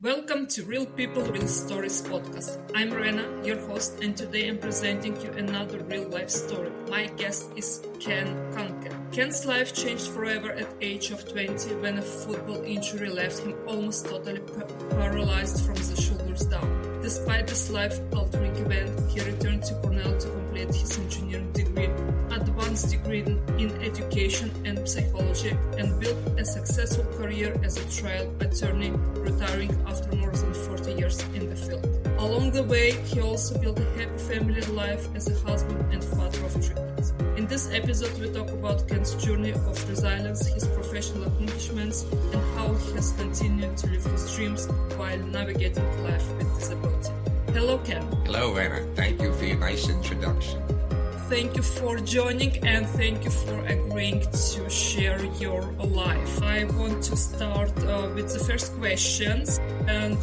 Welcome to Real People, Real Stories podcast. I'm Rena, your host, and today I'm presenting you another real life story. My guest is Kunken. Ken's life changed forever at age of 20 when a football injury left him almost totally paralyzed from the shoulders down. Despite this life-altering event, he returned to Cornell to complete his engineering degree, advanced degree in education and psychology, and built a successful career as a trial attorney, retiring after more than 40 years in the field. Along the way, he also built a happy family life as a husband and father of triplets. In this episode, we talk about Ken's journey of resilience, his professional accomplishments, and how he has continued to live his dreams while navigating life with disability. Hello, Ken. Hello, Rena. Thank you for your nice introduction. Thank you for joining and thank you for agreeing to share your life. I want to start with the first questions and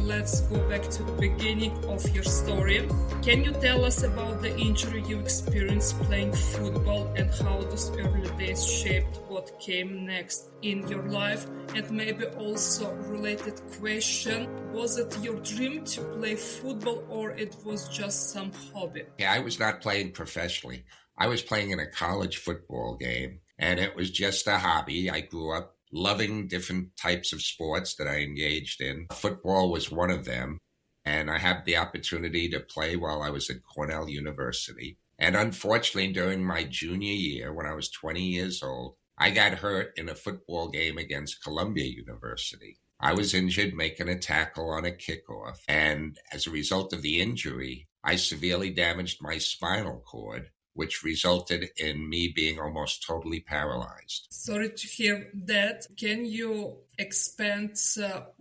let's go back to the beginning of your story. Can you tell us about the injury you experienced playing football and how those early days shaped what came next in your life? And maybe also related question, was it your dream to play football or it was just some hobby? Yeah, I was not playing professionally. I was playing in a college football game and it was just a hobby. I grew up loving different types of sports that I engaged in. Football was one of them, and I had the opportunity to play while I was at Cornell University. And unfortunately, during my junior year, when I was 20 years old, I got hurt in a football game against Columbia University. I was injured making a tackle on a kickoff, and as a result of the injury, I severely damaged my spinal cord, which resulted in me being almost totally paralyzed. Sorry to hear that. Can you expand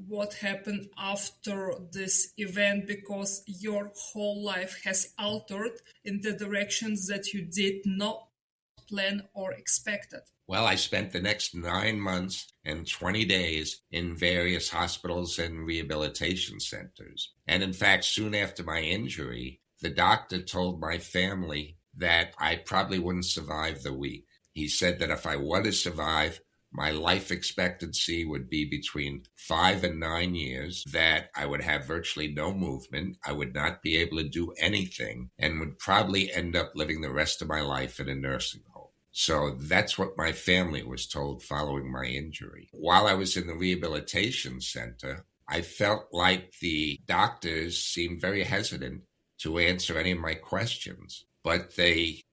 what happened after this event? Because your whole life has altered in the directions that you did not plan or expected. Well, I spent the next 9 months and 20 days in various hospitals and rehabilitation centers. And in fact, soon after my injury, the doctor told my family that I probably wouldn't survive the week. He said that if I were to survive, my life expectancy would be between 5 and 9 years, that I would have virtually no movement, I would not be able to do anything, and would probably end up living the rest of my life in a nursing home. So that's what my family was told following my injury. While I was in the rehabilitation center, I felt like the doctors seemed very hesitant to answer any of my questions. But they,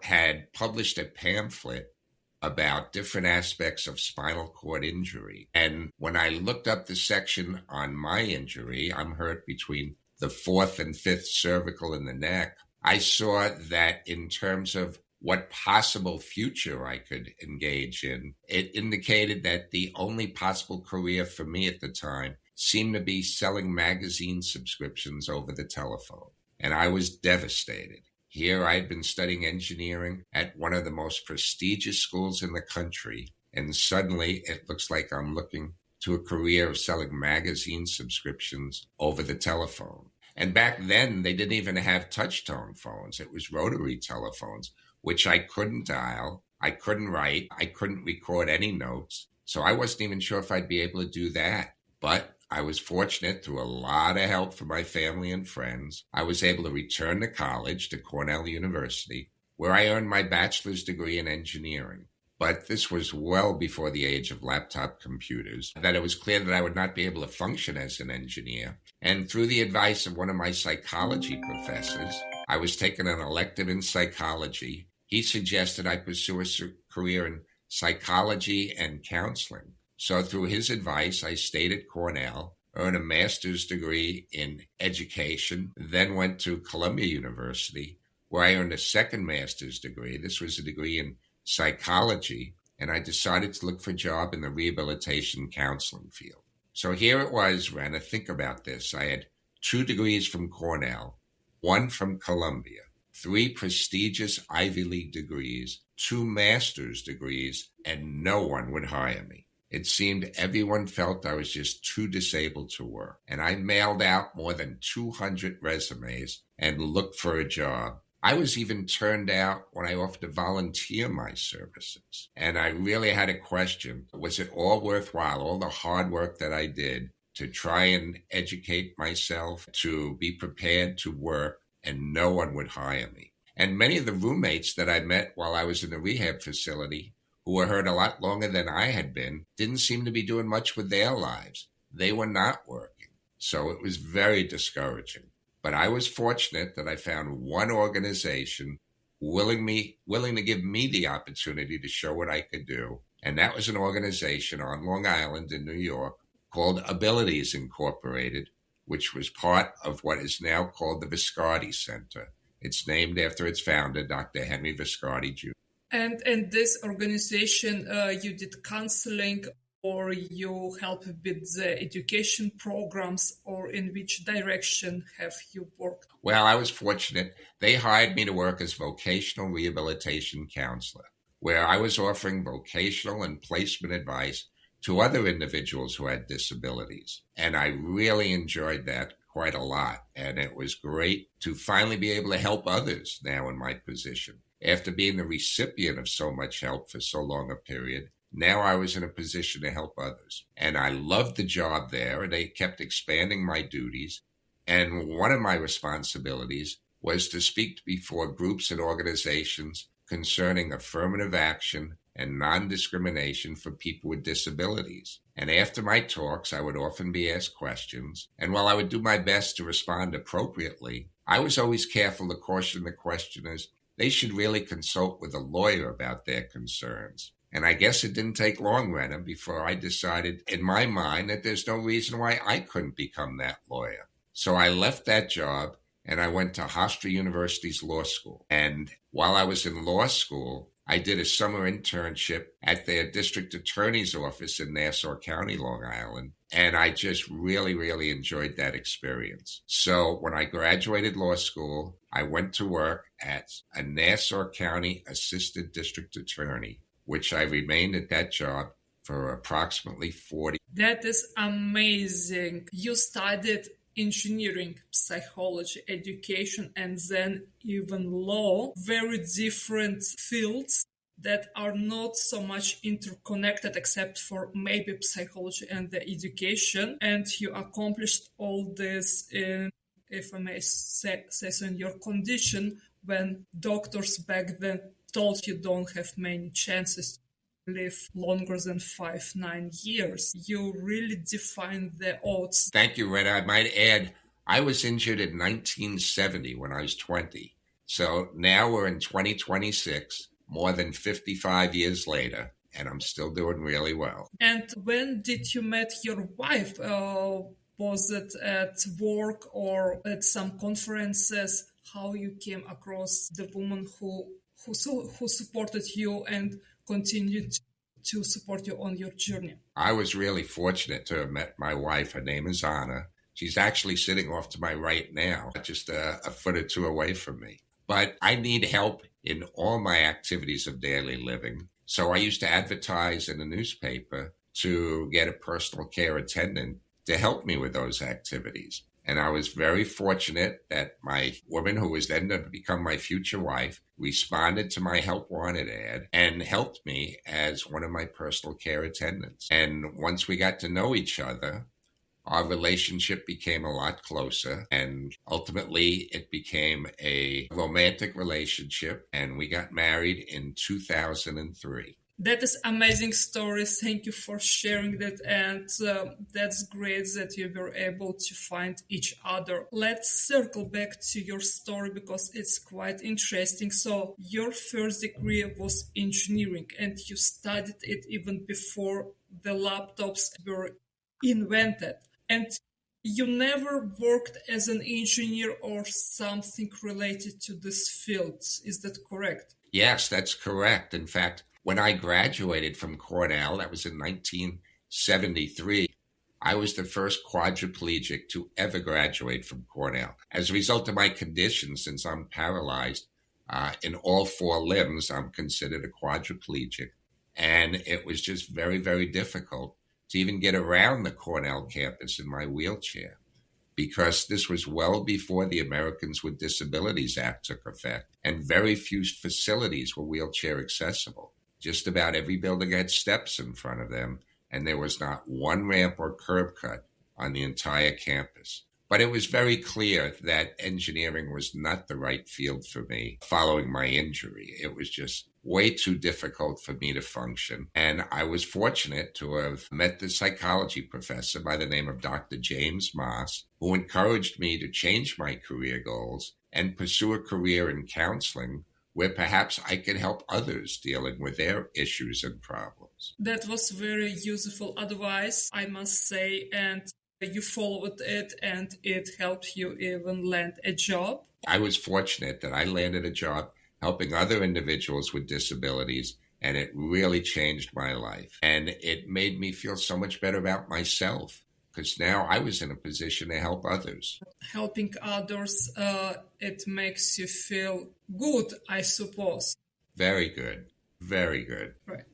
had published a pamphlet about different aspects of spinal cord injury. And when I looked up the section on my injury, I'm hurt between the fourth and fifth cervical in the neck, I saw that in terms of what possible future I could engage in, it indicated that the only possible career for me at the time seemed to be selling magazine subscriptions over the telephone. And I was devastated. Here I had been studying engineering at one of the most prestigious schools in the country, and suddenly it looks like I'm looking to a career of selling magazine subscriptions over the telephone. And back then, they didn't even have touch-tone phones. It was rotary telephones, which I couldn't dial, I couldn't write, I couldn't record any notes. So I wasn't even sure if I'd be able to do that. But I was fortunate, through a lot of help from my family and friends, I was able to return to college, to Cornell University, where I earned my bachelor's degree in engineering. But this was well before the age of laptop computers, that it was clear that I would not be able to function as an engineer. And through the advice of one of my psychology professors, I was taking an elective in psychology. He suggested I pursue a career in psychology and counseling. So through his advice, I stayed at Cornell, earned a master's degree in education, then went to Columbia University, where I earned a second master's degree. This was a degree in psychology, and I decided to look for a job in the rehabilitation counseling field. So here it was, Rena, think about this. I had 2 degrees from Cornell, 1 from Columbia, 3 prestigious Ivy League degrees, 2 master's degrees, and no one would hire me. It seemed everyone felt I was just too disabled to work. And I mailed out more than 200 resumes and looked for a job. I was even turned out when I offered to volunteer my services. And I really had a question, was it all worthwhile, all the hard work that I did, to try and educate myself, to be prepared to work, and no one would hire me. And many of the roommates that I met while I was in the rehab facility, who were hurt a lot longer than I had been, didn't seem to be doing much with their lives. They were not working. So it was very discouraging. But I was fortunate that I found one organization willing to give me the opportunity to show what I could do. And that was an organization on Long Island in New York called Abilities Incorporated, which was part of what is now called the Viscardi Center. It's named after its founder, Dr. Henry Viscardi Jr. And in this organization, you did counseling, or you help with the education programs, or in which direction have you worked? Well, I was fortunate. They hired me to work as vocational rehabilitation counselor, where I was offering vocational and placement advice to other individuals who had disabilities. And I really enjoyed that quite a lot. And it was great to finally be able to help others now in my position. After being the recipient of so much help for so long a period, now I was in a position to help others. And I loved the job there, and they kept expanding my duties. And one of my responsibilities was to speak before groups and organizations concerning affirmative action and non-discrimination for people with disabilities. And after my talks, I would often be asked questions. And while I would do my best to respond appropriately, I was always careful to caution the questioners they should really consult with a lawyer about their concerns. And I guess it didn't take long, Rena, before I decided in my mind that there's no reason why I couldn't become that lawyer. So I left that job and I went to Hofstra University's law school. And while I was in law school, I did a summer internship at their district attorney's office in Nassau County, Long Island. And I just really, really enjoyed that experience. So when I graduated law school, I went to work as a Nassau County assistant district attorney, which I remained at that job for approximately 40. That is amazing. You studied engineering, psychology, education, and then even law, very different fields that are not so much interconnected except for maybe psychology and the education. And you accomplished all this in, if I may say so, in your condition when doctors back then told you don't have many chances to live longer than 9 years. You really defined the odds. Thank you, Rena. I might add, I was injured in 1970 when I was 20. So now we're in 2026, more than 55 years later, and I'm still doing really well. And when did you meet your wife? Was it at work or at some conferences? How you came across the woman who supported you and continued to support you on your journey? I was really fortunate to have met my wife. Her name is Anna. She's actually sitting off to my right now, just a foot or two away from me. But I need help in all my activities of daily living. So I used to advertise in a newspaper to get a personal care attendant to help me with those activities. And I was very fortunate that my woman, who was then to become my future wife, responded to my help wanted ad and helped me as one of my personal care attendants. And once we got to know each other, our relationship became a lot closer, and ultimately it became a romantic relationship, and we got married in 2003. That is amazing story. Thank you for sharing that, and that's great that you were able to find each other. Let's circle back to your story because it's quite interesting. So your first degree was engineering, and you studied it even before the laptops were invented. And you never worked as an engineer or something related to this field. Is that correct? Yes, that's correct. In fact, when I graduated from Cornell, that was in 1973, I was the first quadriplegic to ever graduate from Cornell. As a result of my condition, since I'm paralyzed in all four limbs, I'm considered a quadriplegic. And it was just very, very difficult to even get around the Cornell campus in my wheelchair, because this was well before the Americans with Disabilities Act took effect, and very few facilities were wheelchair accessible. Just about every building had steps in front of them, and there was not one ramp or curb cut on the entire campus. But it was very clear that engineering was not the right field for me following my injury. It was just way too difficult for me to function. And I was fortunate to have met the psychology professor by the name of Dr. James Moss, who encouraged me to change my career goals and pursue a career in counseling where perhaps I could help others dealing with their issues and problems. That was very useful advice, I must say, and you followed it and it helped you even land a job. I was fortunate that I landed a job helping other individuals with disabilities, and it really changed my life. And it made me feel so much better about myself because now I was in a position to help others. Helping others, it makes you feel good, I suppose. Very good. Very good. Right.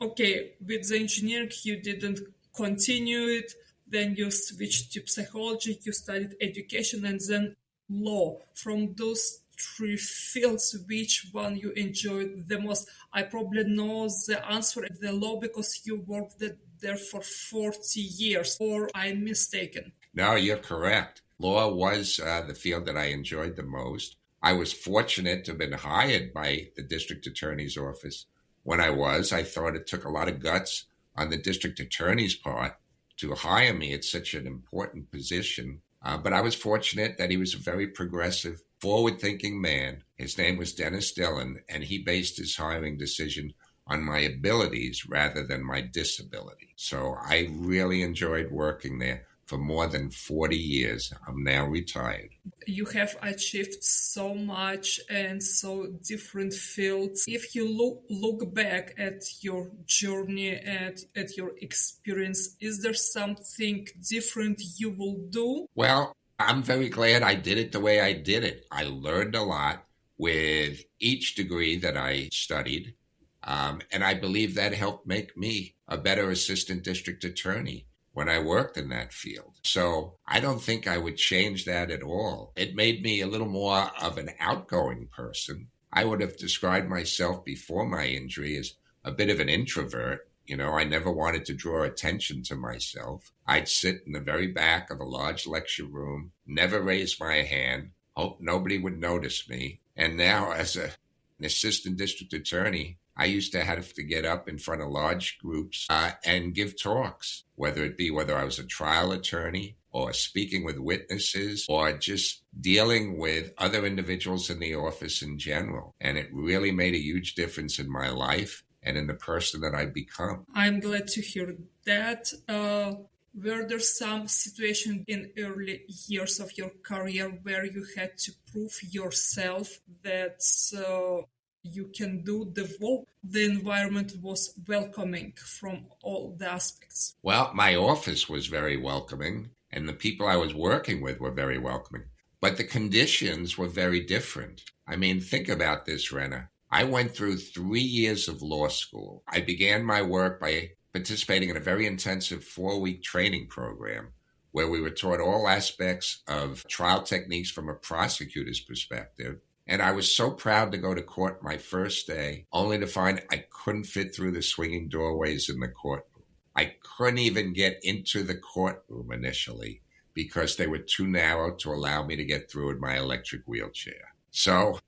Okay, with the engineering, you didn't continue it. Then you switched to psychology, you studied education, and then law. From those three fields, which one you enjoyed the most? I probably know the answer, the law, because you worked there for 40 years, or I'm mistaken? No, you're correct. Law was the field that I enjoyed the most. I was fortunate to have been hired by the district attorney's office. When I thought it took a lot of guts on the district attorney's part to hire me at such an important position. But I was fortunate that he was a very progressive, forward-thinking man. His name was Dennis Dillon, and he based his hiring decision on my abilities rather than my disability. So I really enjoyed working there for more than 40 years. I'm now retired. You have achieved so much and so different fields. If you look back at your journey and at your experience, is there something different you will do? Well, I'm very glad I did it the way I did it. I learned a lot with each degree that I studied. And I believe that helped make me a better assistant district attorney when I worked in that field. So I don't think I would change that at all. It made me a little more of an outgoing person. I would have described myself before my injury as a bit of an introvert. You know, I never wanted to draw attention to myself. I'd sit in the very back of a large lecture room, never raise my hand, hope nobody would notice me. And now as an assistant district attorney, I used to have to get up in front of large groups and give talks, whether I was a trial attorney or speaking with witnesses or just dealing with other individuals in the office in general. And it really made a huge difference in my life and in the person that I've become. I'm glad to hear that. Were there some situation in early years of your career where you had to prove yourself that you can do the work? The environment was welcoming from all the aspects. Well, my office was very welcoming, and the people I was working with were very welcoming. But the conditions were very different. I mean, think about this, Rena. I went through 3 years of law school. I began my work by participating in a very intensive 4-week training program where we were taught all aspects of trial techniques from a prosecutor's perspective. And I was so proud to go to court my first day, only to find I couldn't fit through the swinging doorways in the courtroom. I couldn't even get into the courtroom initially because they were too narrow to allow me to get through in my electric wheelchair. So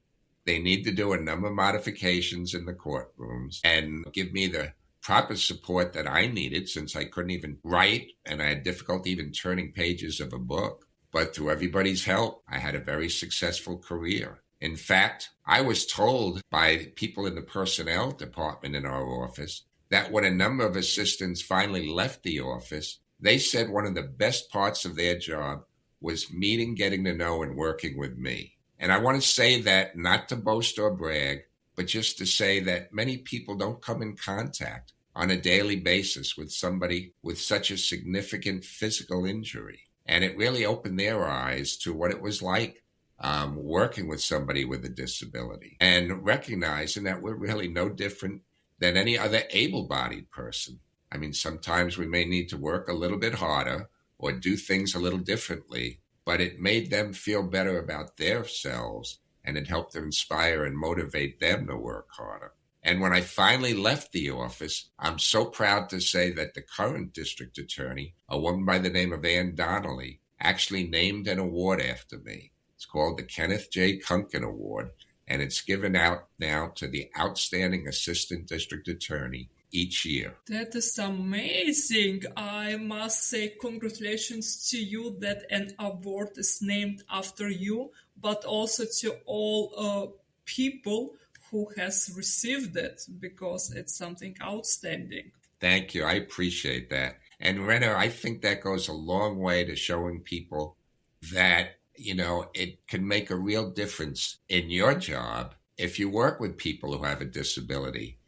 they need to do a number of modifications in the courtrooms and give me the proper support that I needed since I couldn't even write and I had difficulty even turning pages of a book. But through everybody's help, I had a very successful career. In fact, I was told by people in the personnel department in our office that when a number of assistants finally left the office, they said one of the best parts of their job was meeting, getting to know, and working with me. And I want to say that not to boast or brag, but just to say that many people don't come in contact on a daily basis with somebody with such a significant physical injury. And it really opened their eyes to what it was like working with somebody with a disability and recognizing that we're really no different than any other able-bodied person. I mean, sometimes we may need to work a little bit harder or do things a little differently, but it made them feel better about themselves and it helped to inspire and motivate them to work harder. And when I finally left the office, I'm so proud to say that the current district attorney, a woman by the name of Ann Donnelly, actually named an award after me. It's called the Kenneth J. Kunken Award, and it's given out now to the outstanding assistant district attorney each year. That is amazing. I must say congratulations to you that an award is named after you, but also to all people who has received it, because it's something outstanding. Thank you. I appreciate that. And Rena, I think that goes a long way to showing people that, it can make a real difference in your job if you work with people who have a disability.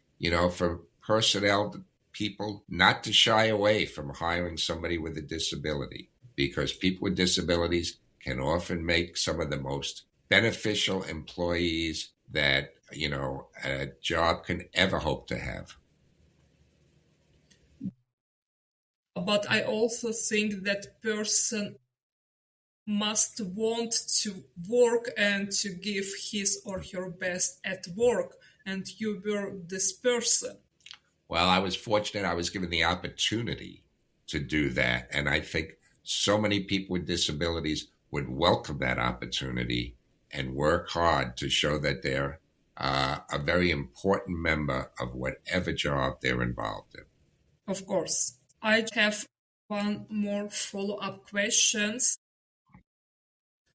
For personnel people not to shy away from hiring somebody with a disability, because people with disabilities can often make some of the most beneficial employees that, a job can ever hope to have. But I also think that person must want to work and to give his or her best at work. And you were this person. Well, I was fortunate I was given the opportunity to do that. And I think so many people with disabilities would welcome that opportunity and work hard to show that they're a very important member of whatever job they're involved in. Of course. I have one more follow-up questions.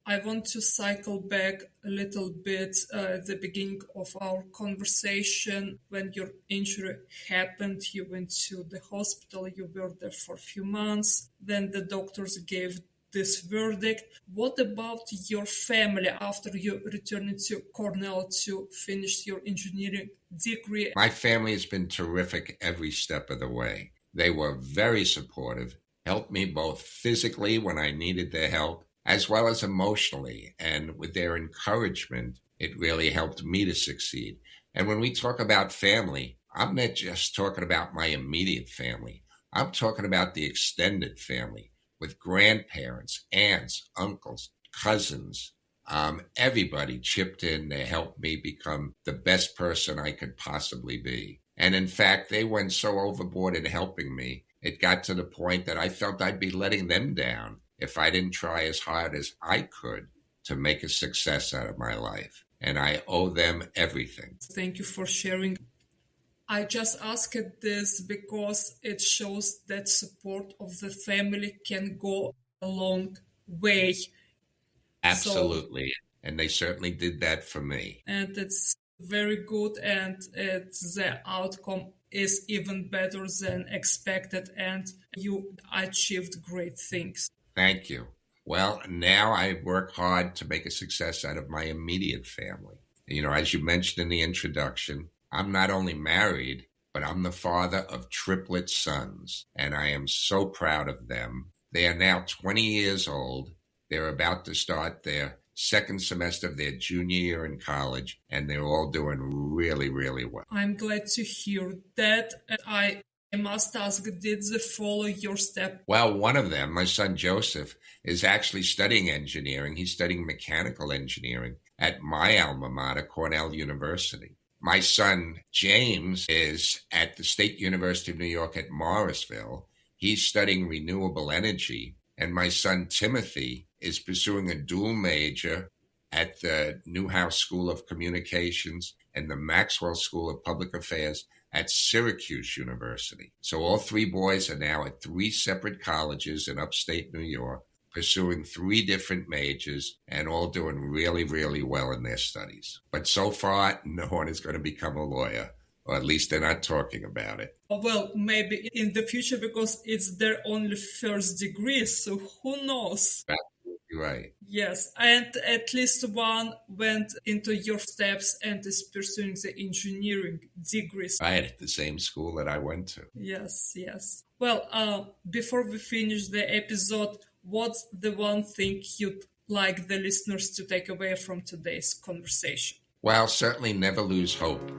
I want to cycle back a little bit at the beginning of our conversation. When your injury happened, you went to the hospital, you were there for a few months, then the doctors gave this verdict. What about your family after you returned to Cornell to finish your engineering degree? My family has been terrific every step of the way. They were very supportive, helped me both physically when I needed their help, as well as emotionally. And with their encouragement, it really helped me to succeed. And when we talk about family, I'm not just talking about my immediate family. I'm talking about the extended family with grandparents, aunts, uncles, cousins. Everybody chipped in to help me become the best person I could possibly be. And in fact, they went so overboard in helping me, it got to the point that I felt I'd be letting them down if I didn't try as hard as I could to make a success out of my life. And I owe them everything. Thank you for sharing. I just asked this because it shows that support of the family can go a long way. Absolutely. And they certainly did that for me. And it's very good, and the outcome is even better than expected, and you achieved great things. Thank you. Well, now I work hard to make a success out of my immediate family. As you mentioned in the introduction, I'm not only married, but I'm the father of triplet sons, and I am so proud of them. They are now 20 years old. They're about to start their second semester of their junior year in college, and they're all doing really, really well. I'm glad to hear that. I must ask, did they follow your step? Well, one of them, my son Joseph, is actually studying engineering. He's studying mechanical engineering at my alma mater, Cornell University. My son James is at the State University of New York at Morrisville. He's studying renewable energy. And my son Timothy is pursuing a dual major at the Newhouse School of Communications and the Maxwell School of Public Affairs at Syracuse University. So all three boys are now at three separate colleges in upstate New York, pursuing three different majors and all doing really, really well in their studies. But so far, no one is going to become a lawyer, or at least they're not talking about it. Well, maybe in the future, because it's their only first degree, so who knows? Absolutely right. Yes, and at least one went into your steps and is pursuing the engineering degrees. Right, at the same school that I went to. Yes. Well, before we finish the episode, what's the one thing you'd like the listeners to take away from today's conversation? Well, certainly never lose hope.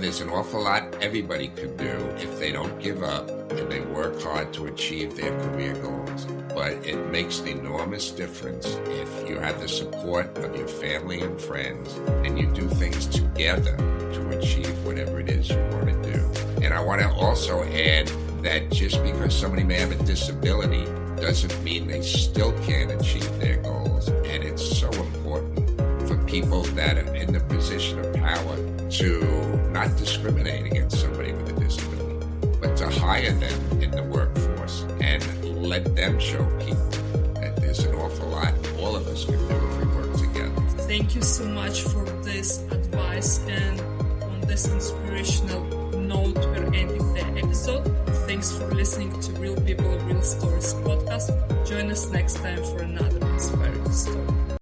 There's an awful lot everybody could do if they don't give up and they work hard to achieve their career goals. But but it makes an enormous difference if you have the support of your family and friends and you do things together to achieve whatever it is you want to do. And I want to also add that just because somebody may have a disability doesn't mean they still can't achieve their goals. And it's so important for people that are in the position of power to not discriminate against somebody with a disability, but to hire them in the workforce and let them show people that there's an awful lot all of us can do if we work together. Thank you so much for this advice, and on this inspirational note, we're ending the episode. Thanks for listening to Real People, Real Stories podcast. Join us next time for another inspiring story.